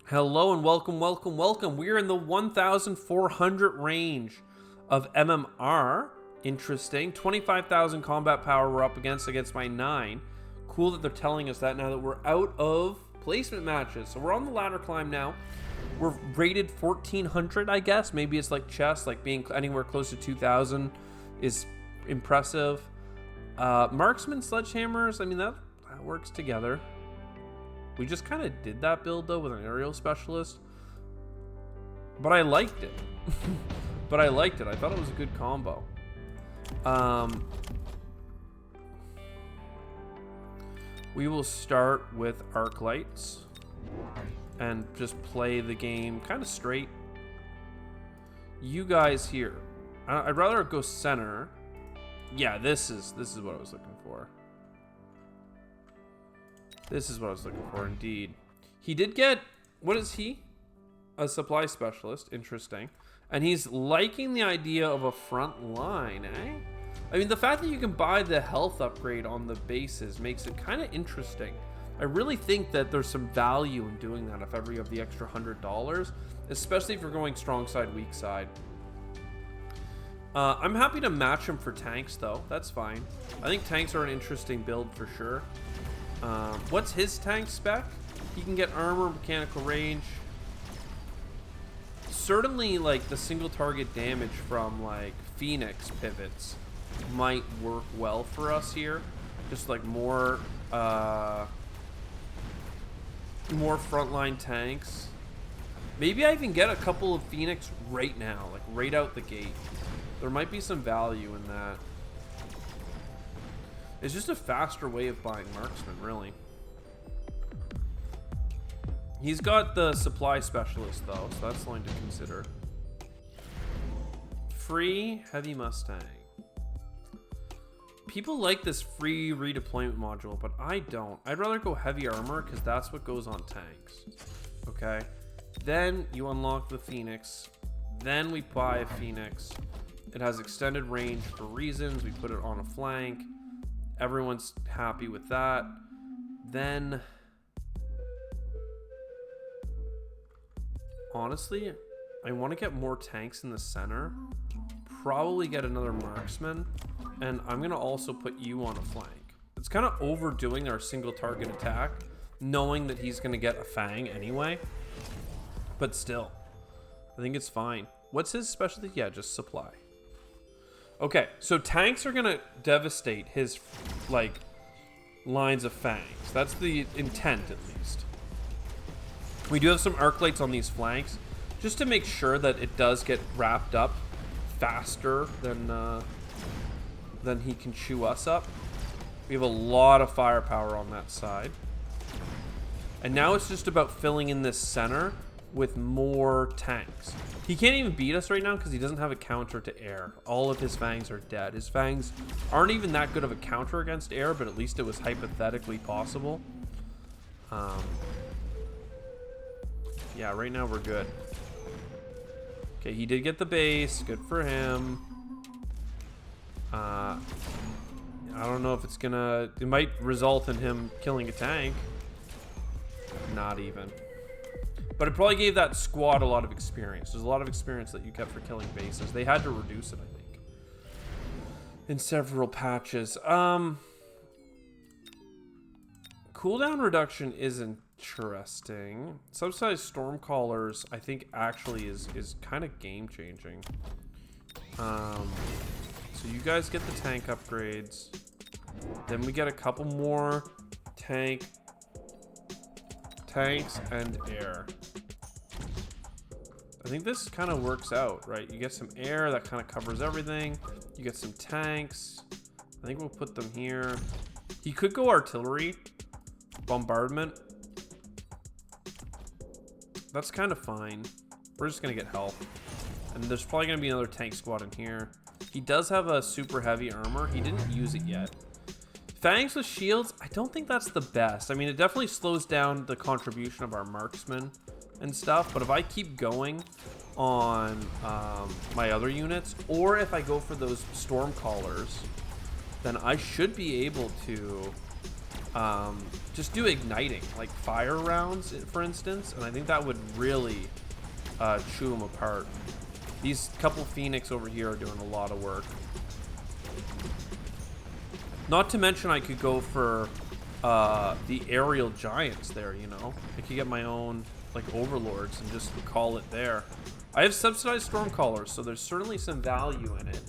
Hello and welcome, welcome, welcome. We're in the 1,400 range of MMR. Interesting. 25,000 combat power we're up against my 9. Cool that they're telling us that now that we're out of placement matches. So we're on the ladder climb now. We're rated 1,400, I guess. Maybe it's like chess, like being anywhere close to 2,000 is impressive. Marksman sledgehammers, I mean, that works together. We just kind of did that build, though, with an aerial specialist. But I liked it. I thought it was a good combo. We will start with arc lights and just play the game kind of straight. You guys here. I'd rather go center. Yeah, this is what I was looking for. This is what I was looking for, indeed. He did get, what is he? A supply specialist. Interesting. And he's liking the idea of a front line, eh? I mean, the fact that you can buy the health upgrade on the bases makes it kind of interesting. I really think that there's some value in doing that if ever you have the extra $100, especially if you're going strong side, weak side. I'm happy to match him for tanks, though. That's fine. I think tanks are an interesting build for sure. What's his tank spec? He can get armor, mechanical range. Certainly, like, the single target damage from, like, Phoenix pivots might work well for us here. Just, like, more frontline tanks. Maybe I even get a couple of Phoenix right now, like, right out the gate. There might be some value in that. It's just a faster way of buying marksman, really. He's got the supply specialist, though, so that's something to consider. Free heavy Mustang. People like this free redeployment module, but I don't. I'd rather go heavy armor because that's what goes on tanks. Okay. Then you unlock the Phoenix. Then we buy a Phoenix. It has extended range for reasons. We put it on a flank. Everyone's happy with that. Then, honestly, I want to get more tanks in the center. Probably get another marksman. And I'm going to also put you on a flank. It's kind of overdoing our single target attack, knowing that he's going to get a fang anyway. But still, I think it's fine. What's his specialty? Yeah, just supply. Okay, so tanks are gonna devastate his, like, lines of fangs. That's the intent, at least. We do have some arc lights on these flanks, just to make sure that it does get wrapped up faster than he can chew us up. We have a lot of firepower on that side. And now it's just about filling in this center with more tanks. He can't even beat us right now because he doesn't have a counter to air. All of his fangs are dead. His fangs aren't even that good of a counter against air, but at least it was hypothetically possible. Yeah, right now we're good. Okay, he did get the base. Good for him. I don't know if it's gonna... It might result in him killing a tank. Not even. But it probably gave that squad a lot of experience. There's a lot of experience that you get for killing bases. They had to reduce it, I think, in several patches. Cooldown reduction is interesting. Subsidized Stormcallers, I think, actually is kind of game-changing. So you guys get the tank upgrades. Then we get a couple more tanks and air. I think this kind of works out, right? You get some air that kind of covers everything. You get some tanks. I think we'll put them here. He could go artillery, bombardment. That's kind of fine. We're just gonna get help. And there's probably gonna be another tank squad in here. He does have a super heavy armor. He didn't use it yet. Fangs with shields, I don't think that's the best. I mean, it definitely slows down the contribution of our marksmen and stuff, but if I keep going on my other units, or if I go for those storm callers, then I should be able to just do igniting, like fire rounds, for instance, and I think that would really chew them apart. These couple Phoenix over here are doing a lot of work. Not to mention I could go for the aerial giants there, you know? I could get my own, like, overlords and just call it there. I have subsidized Stormcallers, so there's certainly some value in it.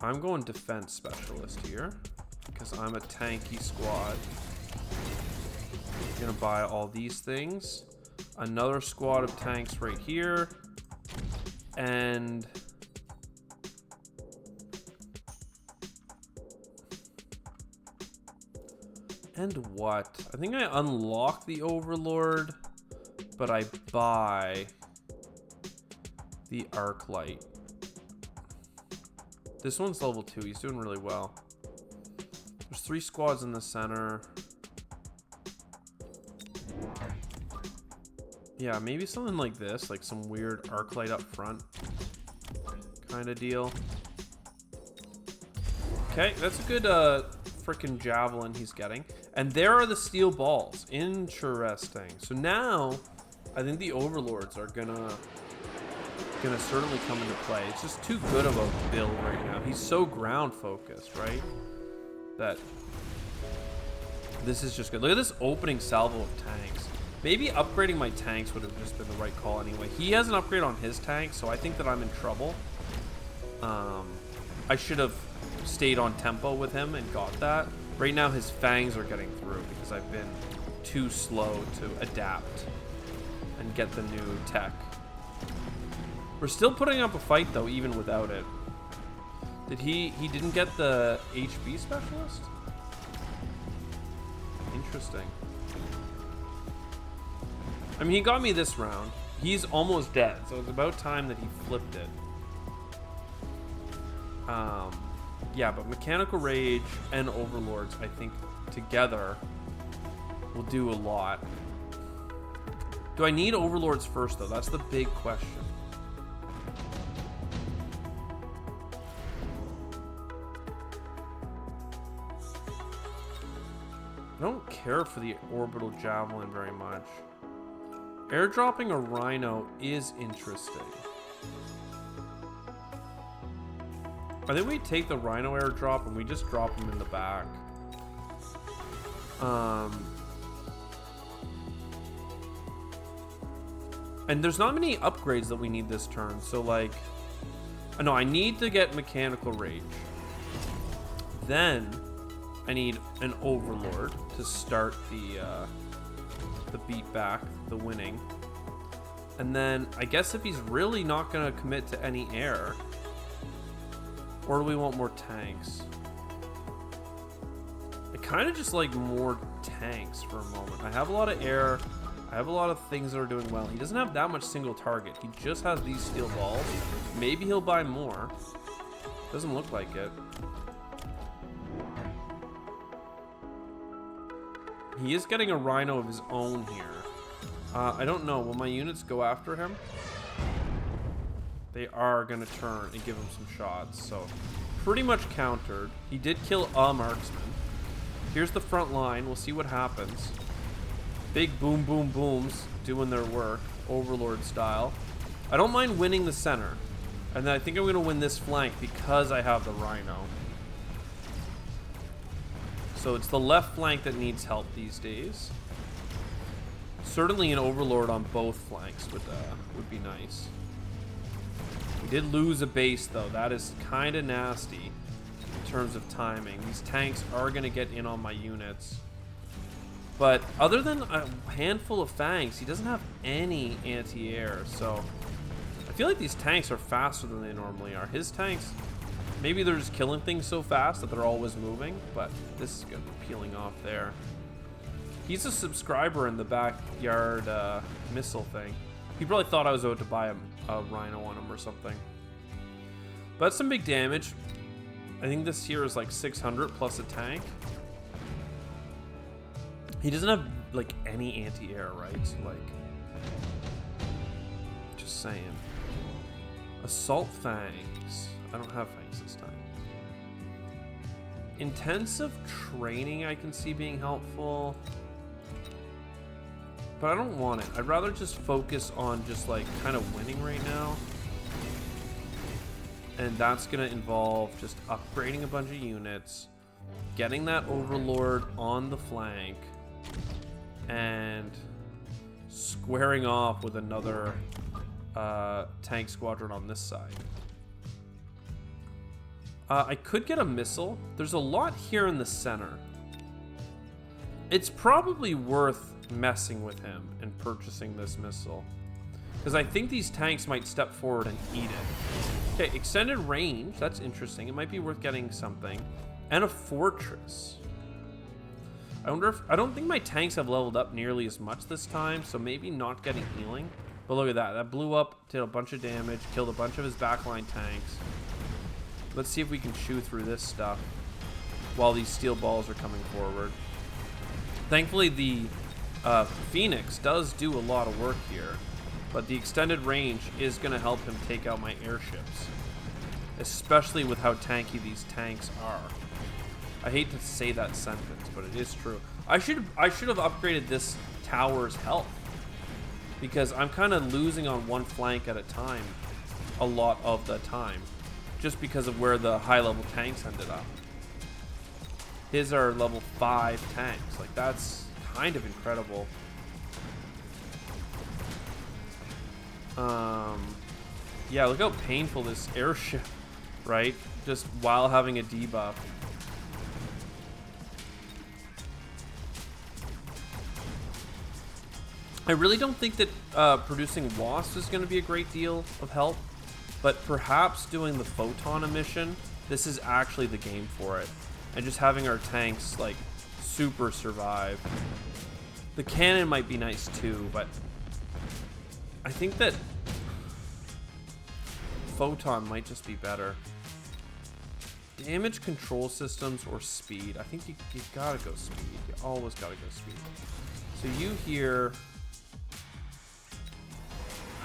I'm going defense specialist here because I'm a tanky squad. I'm gonna buy all these things. Another squad of tanks right here. And what? I think I unlock the Overlord, but I buy the Arc Light. This one's level 2. He's doing really well. There's 3 squads in the center. Yeah, maybe something like this, like some weird arc light up front kind of deal. Okay, that's a good freaking javelin he's getting. And there are the steel balls. Interesting. So now I think the overlords are gonna certainly come into play. It's just too good of a build right now. He's so ground focused, right? That this is just good. Look at this opening salvo of tanks. Maybe upgrading my tanks would have just been the right call anyway. He has an upgrade on his tank, so I think that I'm in trouble. I should have stayed on tempo with him and got that. Right now his fangs are getting through because I've been too slow to adapt and get the new tech. We're still putting up a fight though, even without it. Did he didn't get the HB specialist? Interesting. I mean, he got me this round. He's almost dead, so it's about time that he flipped it. Yeah, but Mechanical Rage and Overlords, I think, together will do a lot. Do I need Overlords first, though? That's the big question. I don't care for the Orbital Javelin very much. Airdropping a Rhino is interesting. I think we take the Rhino airdrop and we just drop him in the back. And there's not many upgrades that we need this turn, so like... No, I need to get Mechanical Rage. Then I need an Overlord to start the beat back, the winning. And then I guess if he's really not going to commit to any air, or do we want more tanks? I kind of just like more tanks for a moment. I have a lot of air. I have a lot of things that are doing well. He doesn't have that much single target. He just has these steel balls. Maybe he'll buy more. Doesn't look like it. He is getting a Rhino of his own here. I don't know. Will my units go after him? They are going to turn and give him some shots. So, pretty much countered. He did kill a marksman. Here's the front line. We'll see what happens. Big boom, boom, booms doing their work. Overlord style. I don't mind winning the center. And then I think I'm going to win this flank because I have the Rhino. So it's the left flank that needs help these days. Certainly an Overlord on both flanks would be nice. We did lose a base though. That is kind of nasty in terms of timing. These tanks are going to get in on my units. But other than a handful of fangs, he doesn't have any anti-air. So I feel like these tanks are faster than they normally are. His tanks... Maybe they're just killing things so fast that they're always moving, but this is good peeling off there. He's a subscriber in the backyard missile thing. He probably thought I was about to buy a Rhino on him or something. But that's some big damage. I think this here is like 600 plus a tank. He doesn't have like any anti-air, right? So like, just saying. Assault fangs. I don't have fangs this time. Intensive training I can see being helpful. But I don't want it. I'd rather just focus on just like kind of winning right now. And that's going to involve just upgrading a bunch of units, getting that Overlord on the flank, and squaring off with another tank squadron on this side. I could get a missile. There's a lot here in the center. It's probably worth messing with him and purchasing this missile, because I think these tanks might step forward and eat it. Okay, extended range. That's interesting. It might be worth getting something. And a fortress. I wonder if... I don't think my tanks have leveled up nearly as much this time, so maybe not getting healing. But look at that. That blew up, did a bunch of damage, killed a bunch of his backline tanks. Let's see if we can chew through this stuff while these steel balls are coming forward. Thankfully, the Phoenix does do a lot of work here, but the extended range is going to help him take out my airships, especially with how tanky these tanks are. I hate to say that sentence, but it is true. I should have upgraded this tower's health, because I'm kind of losing on one flank at a time a lot of the time, just because of where the high level tanks ended up. His are level 5 tanks. Like, that's kind of incredible. Yeah, look how painful this airship, right? Just while having a debuff. I really don't think that producing wasps is going to be a great deal of help, but perhaps doing the photon emission, this is actually the game for it. And just having our tanks, like, super survive. The cannon might be nice too, but I think that photon might just be better. Damage control systems or speed. I think you gotta go speed. You always gotta go speed. So you here...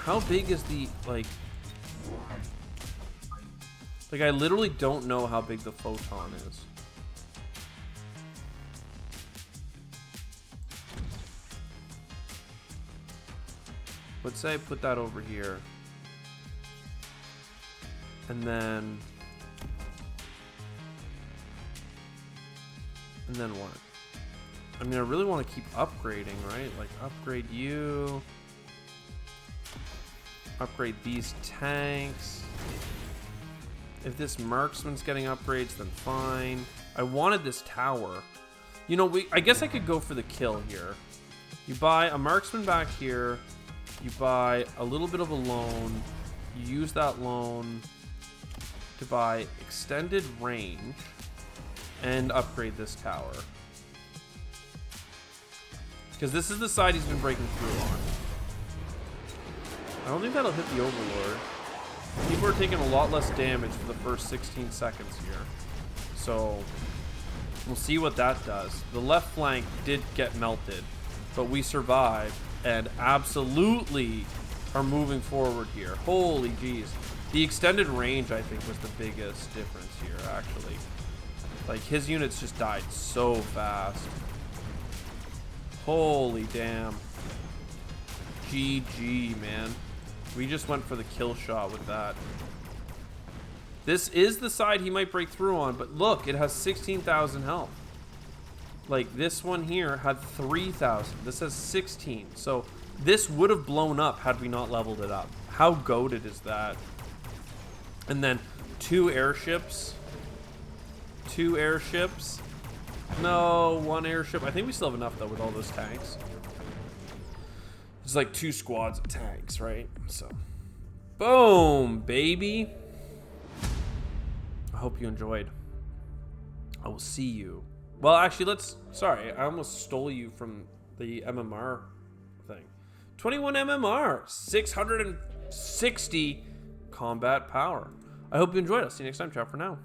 How big is the, like... Like, I literally don't know how big the photon is. Let's say I put that over here. And then what? I mean, I really want to keep upgrading, right? Like, upgrade you. Upgrade these tanks. If this marksman's getting upgrades, then fine. I wanted this tower. You know, I guess I could go for the kill here. You buy a marksman back here. You buy a little bit of a loan. You use that loan to buy extended range and upgrade this tower. Because this is the side he's been breaking through on. I don't think that'll hit the Overlord. People are taking a lot less damage for the first 16 seconds here. So we'll see what that does. The left flank did get melted, but we survived and absolutely are moving forward here. Holy jeez. The extended range, I think, was the biggest difference here, actually. Like, his units just died so fast. Holy damn. GG, man. We just went for the kill shot with that. This is the side he might break through on, but look, it has 16,000 health. Like, this one here had 3,000. This has 16. So this would have blown up had we not leveled it up. How goated is that? And then 2 airships. 2 airships. No, 1 airship. I think we still have enough, though, with all those tanks. It's like 2 squads of tanks, right? So, boom, baby. I hope you enjoyed. I will see you. Well, actually, sorry, I almost stole you from the MMR thing. 21 MMR, 660 combat power. I hope you enjoyed. I'll see you next time. Ciao for now.